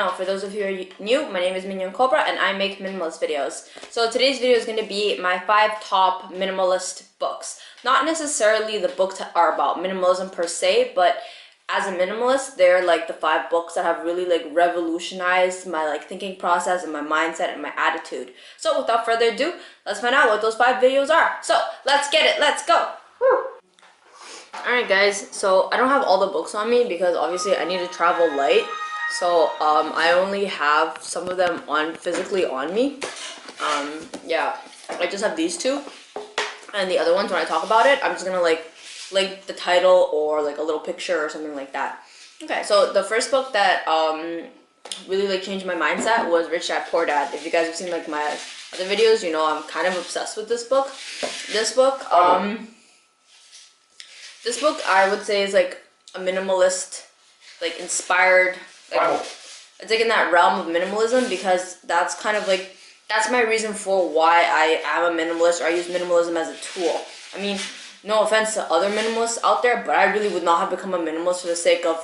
channel. For those of you who are new, my name is Mignon Cobra and I make minimalist videos. So today's video is going to be my 5 top minimalist books. Not necessarily the books that are about minimalism per se, but as a minimalist, they're like the 5 books that have really like revolutionized my thinking process and my mindset and my attitude. So without further ado, let's find out what those 5 videos are. So let's get it, let's go! Woo. Alright guys, so I don't have all the books on me because obviously I need to travel light. So I only have some of them physically on me. Yeah, I just have these 2. And the other ones, when I talk about it, I'm just gonna link the title or a little picture or something like that. Okay, so the first book that really changed my mindset was Rich Dad Poor Dad. If you guys have seen my other videos, you know I'm kind of obsessed with this book. This book I would say is a minimalist, inspired. It's in that realm of minimalism because that's kind of that's my reason for why I am a minimalist, or I use minimalism as a tool. I mean, no offense to other minimalists out there, but I really would not have become a minimalist for the sake of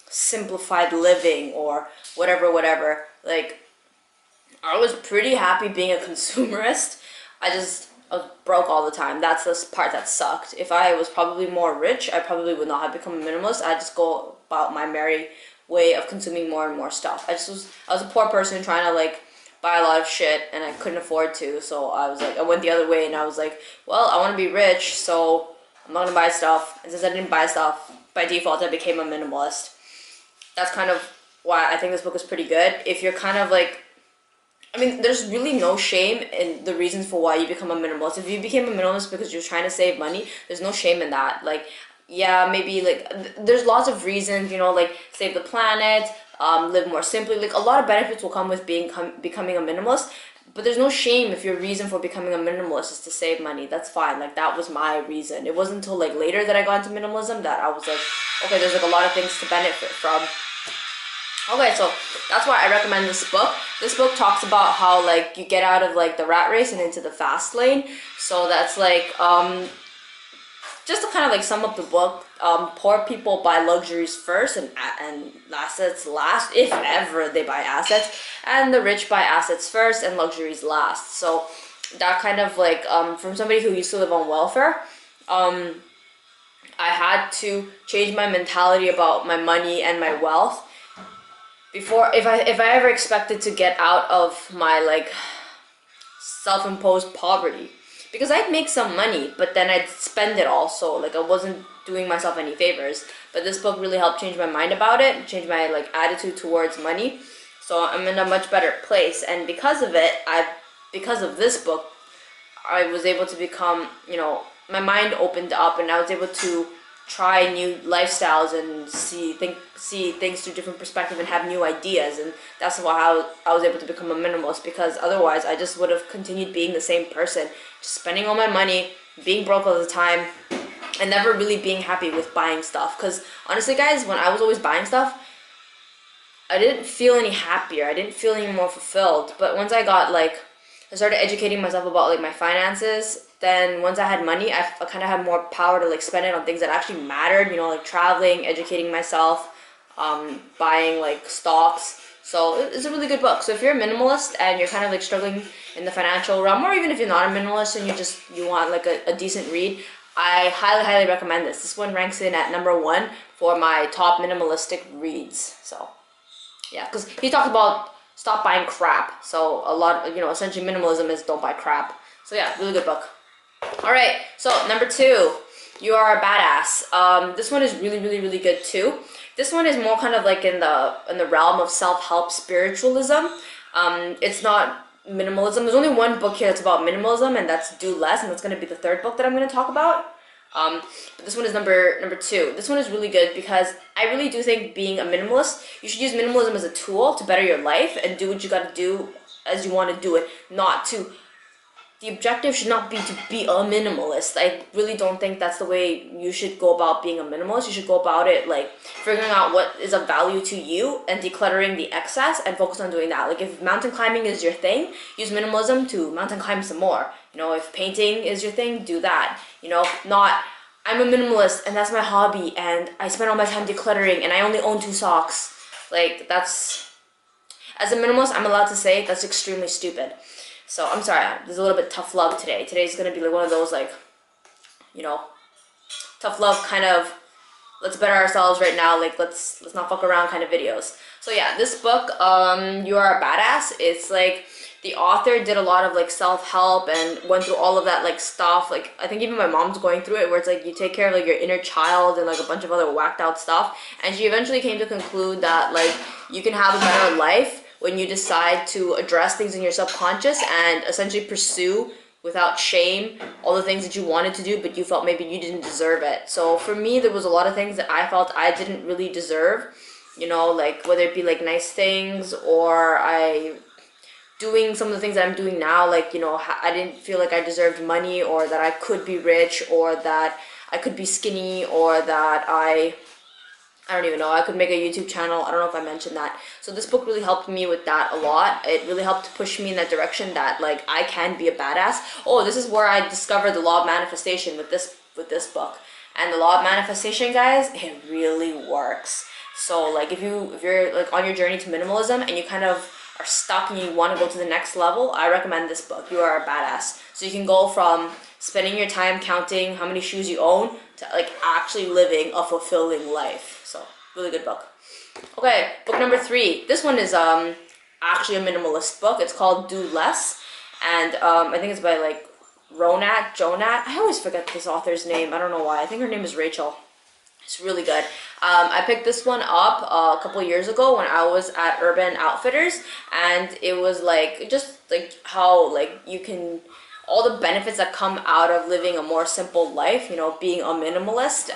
simplified living or whatever. I was pretty happy being a consumerist. I was broke all the time. That's the part that sucked. If I was probably more rich, I probably would not have become a minimalist. I'd just go about my merry way of consuming more and more stuff. I was a poor person trying to buy a lot of shit, and I couldn't afford to, so I went the other way, and I was well, I want to be rich, so I'm not gonna buy stuff. And since I didn't buy stuff, by default I became a minimalist. That's kind of why I think this book is pretty good. If you're kind of I mean, there's really no shame in the reasons for why you become a minimalist. If you became a minimalist because you're trying to save money, there's no shame in that. Yeah, maybe there's lots of reasons, you know, save the planet, live more simply. A lot of benefits will come with becoming a minimalist, but there's no shame if your reason for becoming a minimalist is to save money. That's fine. That was my reason. It wasn't until later that I got into minimalism that I was okay, there's a lot of things to benefit from. Okay, so that's why I recommend this book. This book talks about how you get out of the rat race and into the fast lane. So that's just to kind of sum up the book, poor people buy luxuries first and assets last, if ever they buy assets, and the rich buy assets first and luxuries last. So that kind of from somebody who used to live on welfare, I had to change my mentality about my money and my wealth. Before, if I ever expected to get out of my self-imposed poverty. Because I'd make some money, but then I'd spend it all, so I wasn't doing myself any favors. But this book really helped change my mind about it, change my attitude towards money. So I'm in a much better place, and because of it, because of this book, I was able to become, you know, my mind opened up, and I was able to try new lifestyles and see things through different perspective and have new ideas. And that's why I was able to become a minimalist, because otherwise I just would have continued being the same person, just spending all my money, being broke all the time, and never really being happy with buying stuff. Because honestly guys, when I was always buying stuff, I didn't feel any happier, I didn't feel any more fulfilled. But once I got I started educating myself about my finances, then once I had money, I kind of had more power to spend it on things that actually mattered, you know, traveling, educating myself, buying stocks. So it's a really good book. So if you're a minimalist and you're kind of struggling in the financial realm, or even if you're not a minimalist and you want a decent read, I highly recommend this. This one ranks in at number 1 for my top minimalistic reads. So yeah, because he talks about stop buying crap. So a lot, you know, essentially minimalism is don't buy crap. So yeah, really good book. Alright, so number 2, You Are a Badass. This one is really good too. This one is more kind of in the realm of self-help spiritualism. It's not minimalism. There's only one book here that's about minimalism, and that's Do Less, and that's going to be the 3rd book that I'm going to talk about. But this one is number 2. This one is really good because I really do think being a minimalist, you should use minimalism as a tool to better your life and do what you got to do as you want to do it, not to... The objective should not be to be a minimalist. I really don't think that's the way you should go about being a minimalist. You should go about it figuring out what is of value to you and decluttering the excess and focus on doing that. If mountain climbing is your thing, use minimalism to mountain climb some more. You know, if painting is your thing, do that. You know, not I'm a minimalist and that's my hobby and I spend all my time decluttering and I only own 2 socks. As a minimalist, I'm allowed to say that's extremely stupid. So I'm sorry, there's a little bit tough love today. Today's gonna be like one of those like, you know, tough love kind of, let's better ourselves right now, like let's not fuck around kind of videos. So yeah, this book, You Are a Badass, it's like the author did a lot of like self-help and went through all of that like stuff. Like I think even my mom's going through it, where it's like you take care of like your inner child and like a bunch of other whacked out stuff. And she eventually came to conclude that like you can have a better life when you decide to address things in your subconscious and essentially pursue without shame all the things that you wanted to do, but you felt maybe you didn't deserve it. So for me, there was a lot of things that I felt I didn't really deserve, you know, like whether it be like nice things or doing some of the things that I'm doing now, like, you know, I didn't feel like I deserved money, or that I could be rich, or that I could be skinny, or that I don't even know, I could make a YouTube channel. I don't know if I mentioned that. So this book really helped me with that a lot. It really helped to push me in that direction that like I can be a badass. Oh, this is where I discovered the law of manifestation with this book. And the law of manifestation, guys, it really works. So like if you're like on your journey to minimalism and you kind of are stuck and you want to go to the next level, I recommend this book, You Are a Badass. So you can go from spending your time counting how many shoes you own to like actually living a fulfilling life. So really good book. Okay, book number 3. This one is actually a minimalist book. It's called Do Less, and I think it's by like Jonat. I always forget this author's name. I don't know why. I think her name is Rachel. It's really good. I picked this one up a couple years ago when I was at Urban Outfitters, and it was like just like how like you can, all the benefits that come out of living a more simple life, you know, being a minimalist.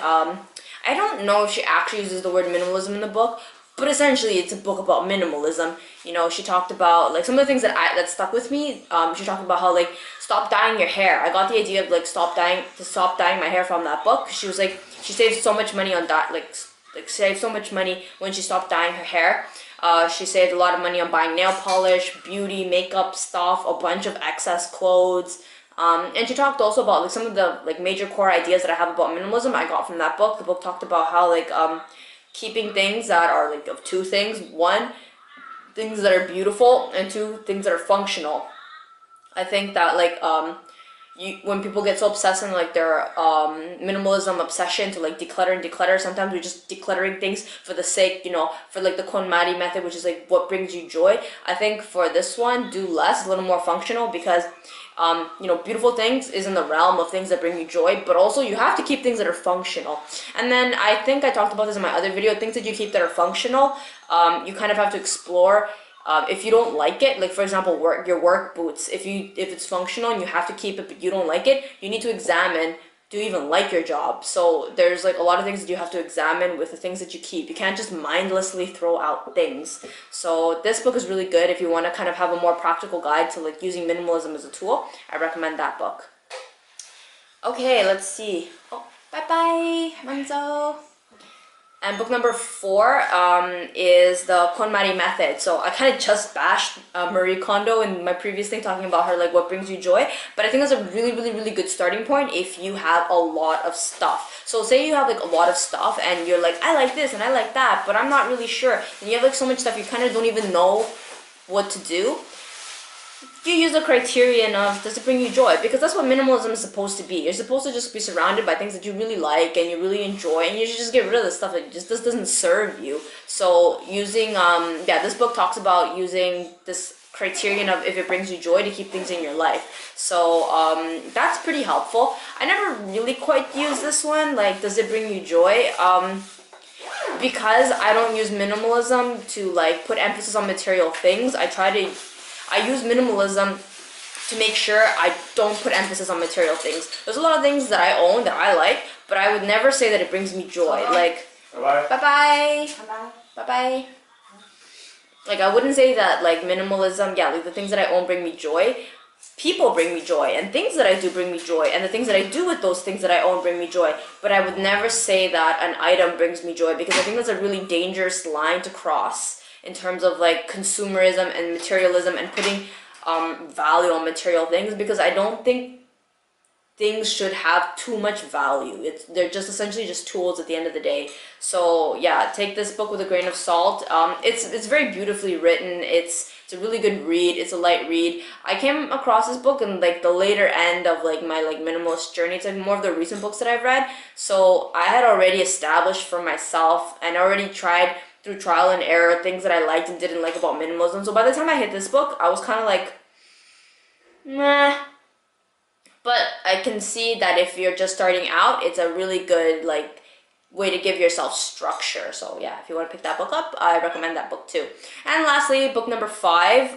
I don't know if she actually uses the word minimalism in the book, but essentially it's a book about minimalism. You know, she talked about like some of the things that stuck with me. She talked about how like stop dyeing your hair. I got the idea of like stop dyeing my hair from that book. She was like, she saved so much money on that, like saved so much money when she stopped dyeing her hair. She saved a lot of money on buying nail polish, beauty, makeup stuff, a bunch of excess clothes. And she talked also about like some of the like major core ideas that I have about minimalism I got from that book. The book talked about how like keeping things that are like of 2 things. 1, things that are beautiful, and 2, things that are functional. I think that like when people get so obsessed in like their minimalism obsession to like declutter, sometimes we're just decluttering things for the sake, you know, for like the KonMari method, which is like what brings you joy. I think for this one, Do Less, a little more functional, because you know, beautiful things is in the realm of things that bring you joy, but also you have to keep things that are functional. And then I think I talked about this in my other video, things that you keep that are functional, you kind of have to explore. If you don't like it, like for example, your work boots, if it's functional and you have to keep it but you don't like it, you need to examine, do you even like your job? So there's like a lot of things that you have to examine with the things that you keep. You can't just mindlessly throw out things. So this book is really good if you want to kind of have a more practical guide to like using minimalism as a tool. I recommend that book. Okay, let's see. Oh, bye-bye, Manzo. And book number 4 is the KonMari method. So I kind of just bashed Marie Kondo in my previous thing, talking about her like what brings you joy. But I think that's a really good starting point if you have a lot of stuff. So say you have like a lot of stuff and you're like, I like this and I like that, but I'm not really sure. And you have like so much stuff you kind of don't even know what to do. You use the criterion of, does it bring you joy? Because that's what minimalism is supposed to be. You're supposed to just be surrounded by things that you really like and you really enjoy, and you should just get rid of the stuff that just doesn't serve you. So using, this book talks about using this criterion of if it brings you joy to keep things in your life. So that's pretty helpful. I never really quite use this one, like, does it bring you joy? Because I don't use minimalism to like put emphasis on material things, I use minimalism to make sure I don't put emphasis on material things. There's a lot of things that I own that I like, but I would never say that it brings me joy. Like, bye-bye. Bye-bye. Bye-bye. Bye-bye. Like, I wouldn't say that, like, minimalism, yeah, like, the things that I own bring me joy. People bring me joy, and things that I do bring me joy, and the things that I do with those things that I own bring me joy. But I would never say that an item brings me joy, because I think that's a really dangerous line to cross in terms of like consumerism and materialism and putting value on material things, because I don't think things should have too much value. They're just essentially just tools at the end of the day. So yeah, take this book with a grain of salt. It's very beautifully written. It's a really good read. It's a light read. I came across this book in like the later end of like my like minimalist journey. It's like more of the recent books that I've read. So I had already established for myself and already tried through trial and error things that I liked and didn't like about minimalism. So by the time I hit this book, I was kind of like, meh. But I can see that if you're just starting out, it's a really good like way to give yourself structure. So yeah, if you want to pick that book up, I recommend that book too. And lastly, book number 5,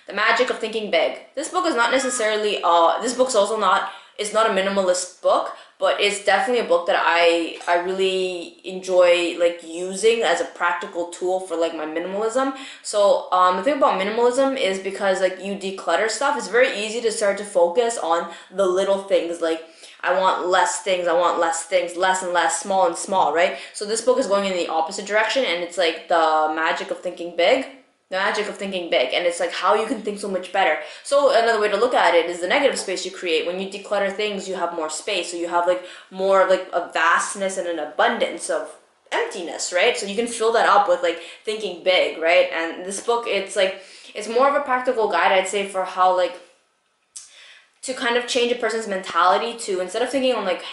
The Magic of Thinking Big. This book is not necessarily this book's also not, it's not a minimalist book, but it's definitely a book that I really enjoy like using as a practical tool for like my minimalism. So the thing about minimalism is because like you declutter stuff, it's very easy to start to focus on the little things. Like I want less things, I want less things, less and less, small and small, right? So this book is going in the opposite direction, and it's like the magic of thinking big. The magic of thinking big, and it's like how you can think so much better. So another way to look at it is the negative space you create. When you declutter things, you have more space, so you have like more of like a vastness and an abundance of emptiness, right? So you can fill that up with like thinking big, right? And this book, it's like, it's more of a practical guide, I'd say, for how like to kind of change a person's mentality to, instead of thinking on like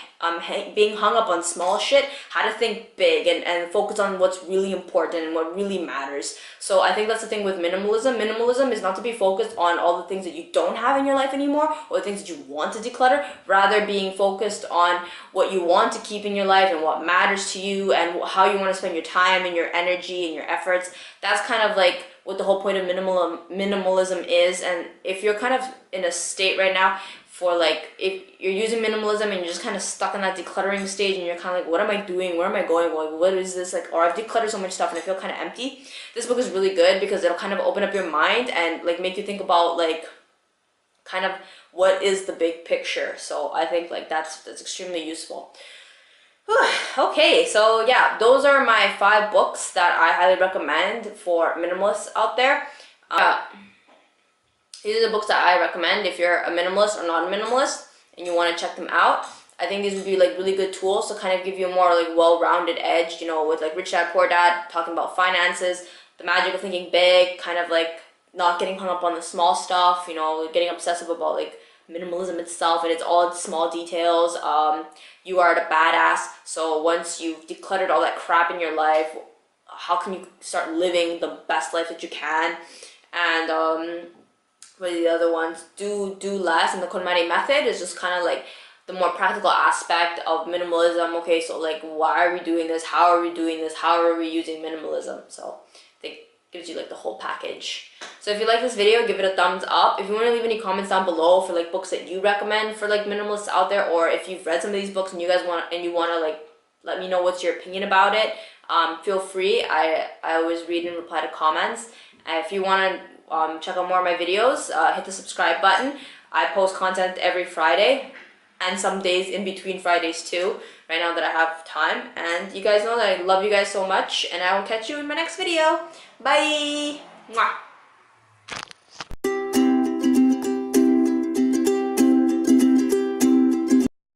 being hung up on small shit, how to think big and focus on what's really important and what really matters. So I think that's the thing with minimalism. Minimalism is not to be focused on all the things that you don't have in your life anymore or the things that you want to declutter, rather being focused on what you want to keep in your life and what matters to you and how you want to spend your time and your energy and your efforts. That's kind of like what the whole point of minimalism is. And if you're kind of in a state right now for like, if you're using minimalism and you're just kind of stuck in that decluttering stage and you're kind of like, what am I doing? Where am I going? What is this? Like, or I've decluttered so much stuff and I feel kind of empty. This book is really good because it'll kind of open up your mind and like make you think about like kind of what is the big picture. So I think like that's extremely useful. Okay, so yeah, those are my 5 books that I highly recommend for minimalists out there. These are the books that I recommend if you're a minimalist or not a minimalist and you want to check them out. I think these would be like really good tools to kind of give you a more like well-rounded edge, you know, with like Rich Dad Poor Dad, talking about finances, the magic of thinking big, kind of like not getting hung up on the small stuff, you know, getting obsessive about like minimalism itself and it's all small details. You are the badass. So once you've decluttered all that crap in your life, how can you start living the best life that you can? And what are the other ones? Do less. And the KonMari method is just kind of like the more practical aspect of minimalism. Okay, so like why are we doing this? How are we doing this? How are we using minimalism? So I think gives you like the whole package. So if you like this video, give it a thumbs up. If you want to leave any comments down below for like books that you recommend for like minimalists out there, or if you've read some of these books and you want to like let me know what's your opinion about it, feel free. I always read and reply to comments. And if you want to check out more of my videos, hit the subscribe button. I post content every Friday and some days in between Fridays too, right now that I have time. And you guys know that I love you guys so much, and I will catch you in my next video. Bye! Mwah.